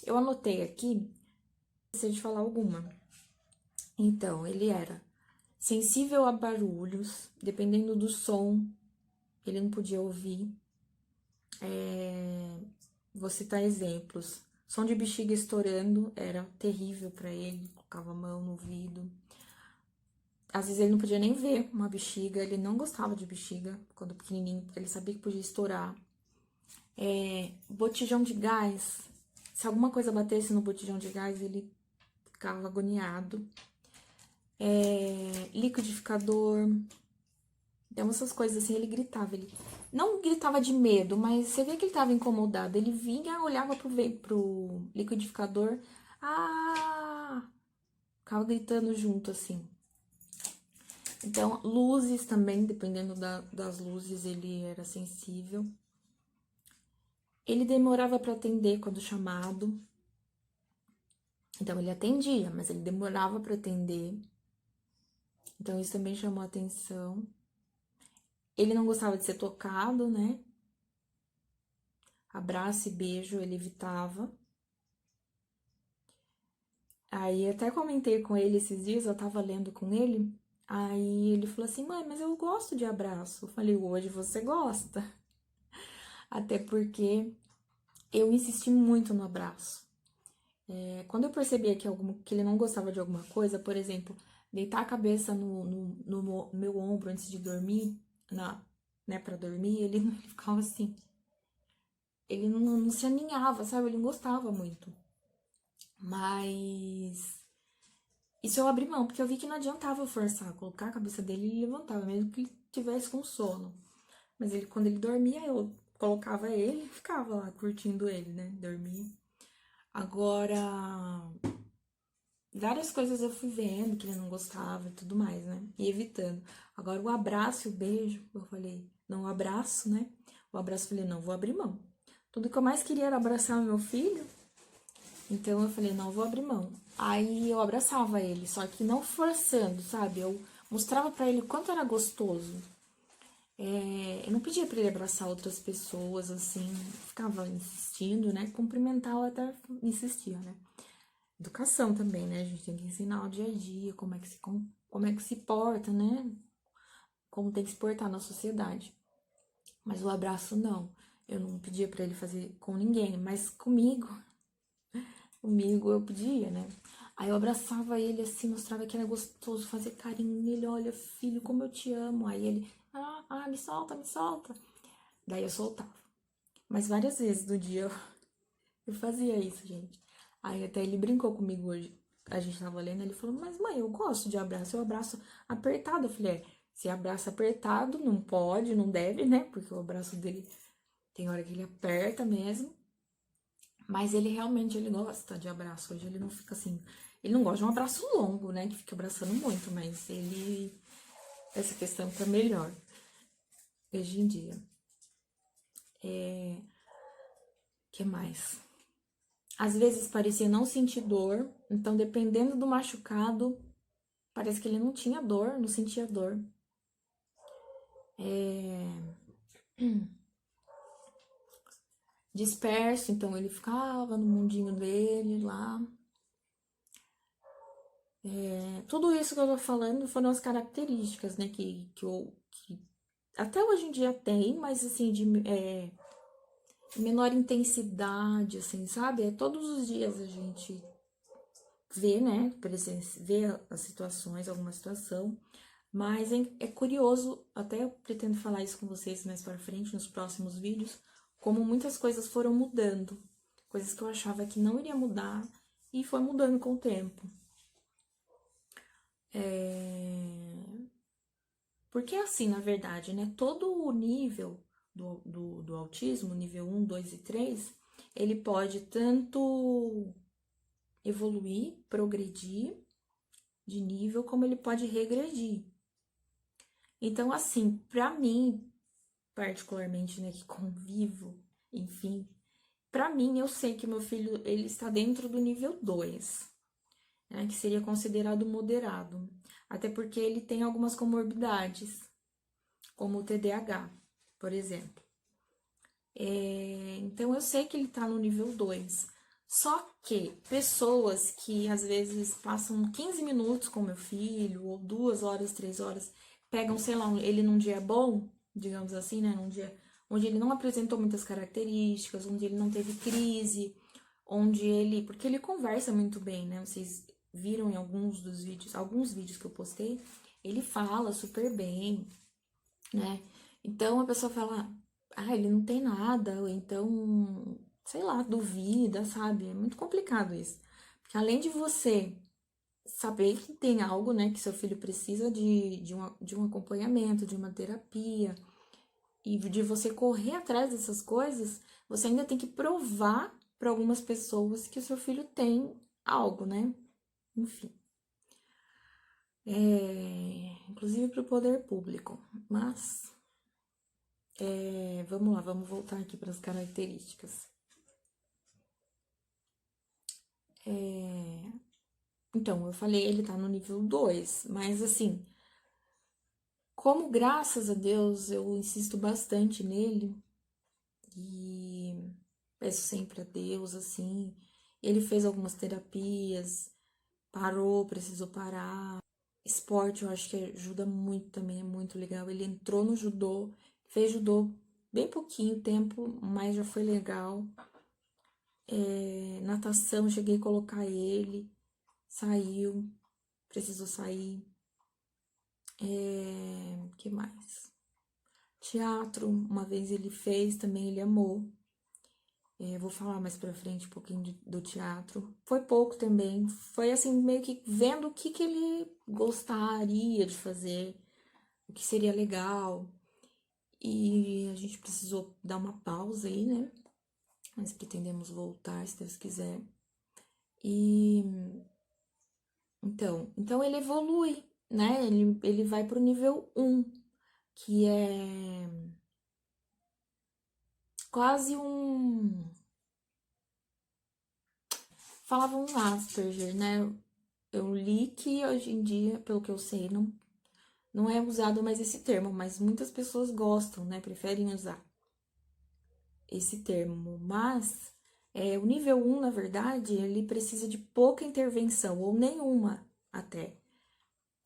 Eu anotei aqui, se de falar alguma. Então, ele era sensível a barulhos, dependendo do som, ele não podia ouvir. Vou citar exemplos. Som de bexiga estourando era terrível para ele, colocava a mão no ouvido. Às vezes ele não podia nem ver uma bexiga, ele não gostava de bexiga quando pequenininho, porque ele sabia que podia estourar. Botijão de gás, se alguma coisa batesse no botijão de gás, ele ficava agoniado. Liquidificador, então essas coisas assim, ele gritava, ele não gritava de medo, mas você vê que ele estava incomodado, ele vinha, olhava pro liquidificador, ficava gritando junto assim. Então, luzes também, dependendo das luzes, ele era sensível. Ele demorava para atender quando chamado. Então, ele atendia, mas ele demorava para atender. Então, isso também chamou a atenção. Ele não gostava de ser tocado, né? Abraço e beijo, ele evitava. Aí, até comentei com ele esses dias, eu tava lendo com ele. Aí, ele falou assim, mãe, mas eu gosto de abraço. Eu falei, hoje você gosta. Até porque eu insisti muito no abraço. Quando eu percebia que ele não gostava de alguma coisa, por exemplo, deitar a cabeça no meu ombro antes de dormir, né, pra dormir, ele ficava assim. Ele não se aninhava, sabe? Ele não gostava muito. Mas isso eu abri mão, porque eu vi que não adiantava eu forçar, colocar a cabeça dele e ele levantava, mesmo que ele tivesse com sono. Mas quando ele dormia, eu colocava ele e ficava lá curtindo ele, né? Dormia. Agora, várias coisas eu fui vendo que ele não gostava e tudo mais, né? E evitando. Agora, o abraço e o beijo, eu falei, não, o abraço, né? O abraço, eu falei, não, vou abrir mão. Tudo que eu mais queria era abraçar o meu filho, então eu falei, não, vou abrir mão. Aí eu abraçava ele, só que não forçando, sabe? Eu mostrava pra ele o quanto era gostoso. Eu não pedia pra ele abraçar outras pessoas, assim, ficava insistindo, né? Cumprimentar eu até insistia, né? Educação também, né? A gente tem que ensinar o dia a dia, como é que se porta, né? Como tem que se portar na sociedade. Mas o abraço não. Eu não pedia pra ele fazer com ninguém, mas comigo eu pedia, né? Aí eu abraçava ele assim, mostrava que era gostoso fazer carinho nele. Olha, filho, como eu te amo. Aí ele, me solta, me solta. Daí eu soltava. Mas várias vezes do dia eu fazia isso, gente. Aí até ele brincou comigo hoje. A gente tava lendo, ele falou, mas mãe, eu gosto de abraço, eu abraço apertado. Eu falei, se abraça apertado, não pode, não deve, né? Porque o abraço dele tem hora que ele aperta mesmo. Mas ele realmente, ele gosta de abraço. Hoje ele não fica assim, ele não gosta de um abraço longo, né? Que fica abraçando muito, mas essa questão tá melhor hoje em dia. Que mais? Às vezes parecia não sentir dor, então dependendo do machucado, parece que ele não tinha dor, não sentia dor. Disperso, então ele ficava no mundinho dele lá. Tudo isso que eu tô falando foram as características, né, que até hoje em dia tem, mas assim, de menor intensidade, assim, sabe? Todos os dias a gente vê, né, vê as situações, alguma situação, mas é curioso, até eu pretendo falar isso com vocês mais pra frente, nos próximos vídeos, como muitas coisas foram mudando, coisas que eu achava que não iria mudar e foi mudando com o tempo. Porque assim, na verdade, né, todo o nível do autismo, nível 1, 2 e 3, ele pode tanto evoluir, progredir de nível, como ele pode regredir. Então, assim, pra mim, particularmente, né, que convivo, enfim, pra mim, eu sei que meu filho, ele está dentro do nível 2, né, que seria considerado moderado. Até porque ele tem algumas comorbidades, como o TDAH, por exemplo. Então, eu sei que ele tá no nível 2, Só que pessoas que às vezes passam 15 minutos com meu filho, ou 2 horas, 3 horas, pegam, sei lá, ele num dia bom, digamos assim, né? Num dia onde ele não apresentou muitas características, onde ele não teve crise, onde ele. Porque ele conversa muito bem, né? Vocês viram em alguns vídeos que eu postei, ele fala super bem, né? Então a pessoa fala, ah, ele não tem nada, ou então, sei lá, duvida, sabe? É muito complicado isso. Porque além de você saber que tem algo, né, que seu filho precisa de um acompanhamento, de uma terapia, e de você correr atrás dessas coisas, você ainda tem que provar para algumas pessoas que o seu filho tem algo, né? Enfim. Inclusive para o poder público. Mas vamos lá, vamos voltar aqui para as características. Então, eu falei, ele tá no nível 2, mas assim, como graças a Deus eu insisto bastante nele e peço sempre a Deus, assim, ele fez algumas terapias, parou, precisou parar. Esporte eu acho que ajuda muito também, é muito legal. Ele entrou no judô, fez judô bem pouquinho tempo, mas já foi legal. Natação, cheguei a colocar ele, saiu, precisou sair. Que mais? Teatro, uma vez ele fez, também ele amou. Vou falar mais pra frente um pouquinho do teatro. Foi pouco também, foi assim, meio que vendo o que que ele gostaria de fazer, o que seria legal. E a gente precisou dar uma pausa aí, né? Mas pretendemos voltar, se Deus quiser. E então ele evolui, né? Ele vai pro nível 1, que é quase um. Falavam um Asperger, né? Eu li que hoje em dia, pelo que eu sei, não é usado mais esse termo, mas muitas pessoas gostam, né? Preferem usar esse termo. Mas o nível 1, na verdade, ele precisa de pouca intervenção, ou nenhuma até.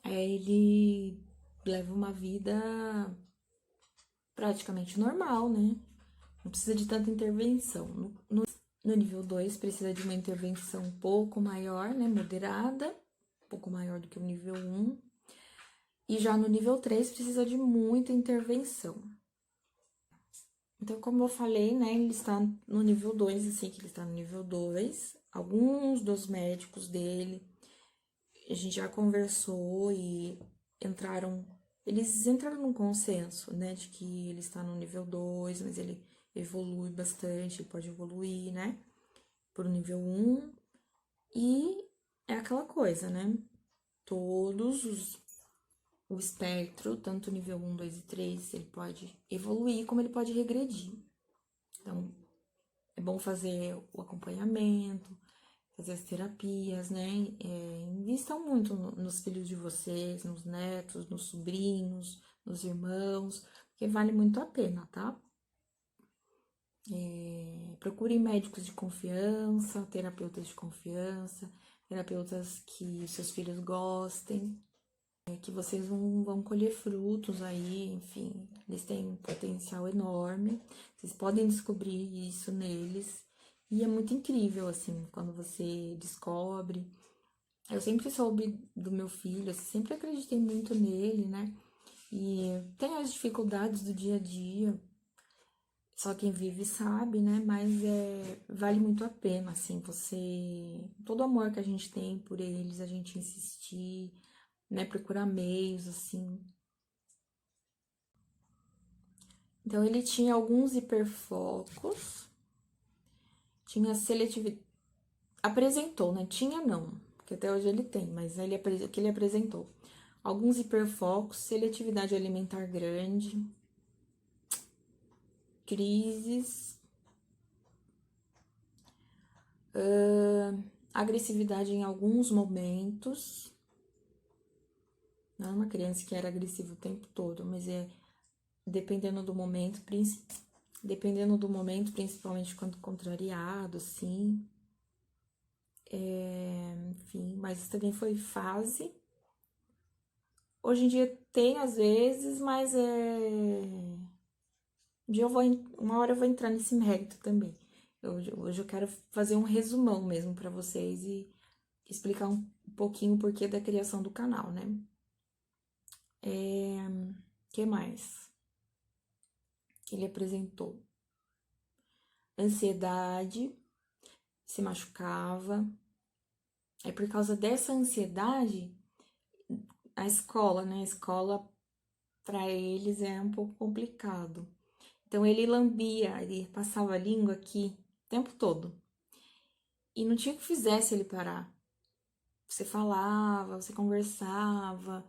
Ele leva uma vida praticamente normal, né? Não precisa de tanta intervenção. No nível 2, precisa de uma intervenção um pouco maior, né? Moderada, um pouco maior do que o nível 1. E já no nível 3, precisa de muita intervenção. Então, como eu falei, né? Ele está no nível 2, assim que ele está no nível 2. Alguns dos médicos dele, a gente já conversou e eles entraram num consenso, né, de que ele está no nível 2, mas ele evolui bastante, ele pode evoluir, né, pro nível 1. E é aquela coisa, né, o espectro, tanto nível 1, 2 e 3, ele pode evoluir como ele pode regredir. Então, é bom fazer o acompanhamento, fazer as terapias, né? Invistam muito nos filhos de vocês, nos netos, nos sobrinhos, nos irmãos, porque vale muito a pena, tá? Procurem médicos de confiança, terapeutas de confiança, terapeutas que seus filhos gostem, que vocês vão colher frutos aí, enfim, eles têm um potencial enorme, vocês podem descobrir isso neles, e é muito incrível, assim, quando você descobre. Eu sempre soube do meu filho, sempre acreditei muito nele, né? E tem as dificuldades do dia a dia, só quem vive sabe, né? Mas vale muito a pena, assim, todo o amor que a gente tem por eles, a gente insistir, né? Procurar meios, assim. Então, ele tinha alguns hiperfocos, tinha seletividade. Apresentou, né? Tinha não, porque até hoje ele tem, mas o que ele apresentou. Alguns hiperfocos, seletividade alimentar grande, crises, agressividade em alguns momentos. Não é uma criança que era agressiva o tempo todo, mas dependendo do momento, principalmente quando contrariado, assim. Enfim, mas isso também foi fase. Hoje em dia tem às vezes, mas um dia uma hora eu vou entrar nesse mérito também. Hoje eu quero fazer um resumão mesmo pra vocês e explicar um pouquinho o porquê da criação do canal, né? Que mais? Ele apresentou ansiedade, se machucava. É por causa dessa ansiedade, a escola, né? A escola para eles é um pouco complicado. Então ele lambia, ele passava a língua aqui o tempo todo. E não tinha o que fizesse ele parar. Você falava, você conversava,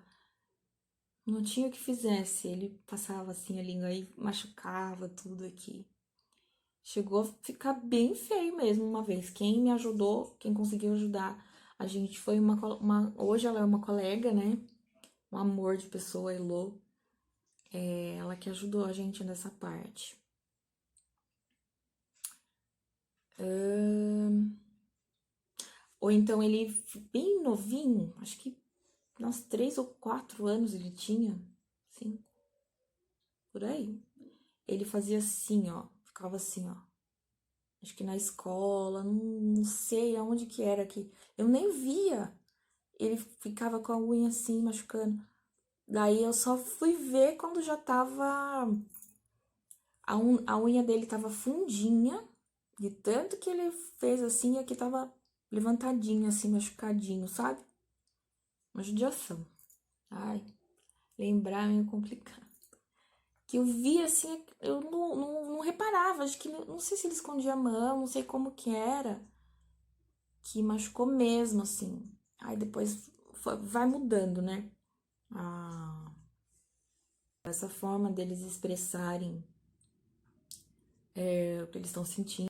não tinha o que fizesse. Ele passava assim a língua e machucava tudo aqui. Chegou a ficar bem feio mesmo uma vez. Quem me ajudou, quem conseguiu ajudar a gente foi hoje ela é uma colega, né? Um amor de pessoa, Elô. É ela que ajudou a gente nessa parte. Ou então ele, bem novinho, acho que uns 3 ou 4 anos ele tinha, 5, por aí. Ele fazia assim, ó, ficava assim, ó. Acho que na escola, não sei aonde que era aqui. Eu nem via. Ele ficava com a unha assim, machucando. Daí eu só fui ver quando já tava. A unha dele tava fundinha, de tanto que ele fez assim, e aqui tava levantadinho, assim, machucadinho, sabe? Uma judiação. Ai, lembrar é meio complicado. Que eu via assim, eu não reparava, acho que não sei se ele escondia a mão, não sei como que era, que machucou mesmo, assim. Aí depois vai mudando, né? Essa forma deles expressarem o que eles estão sentindo.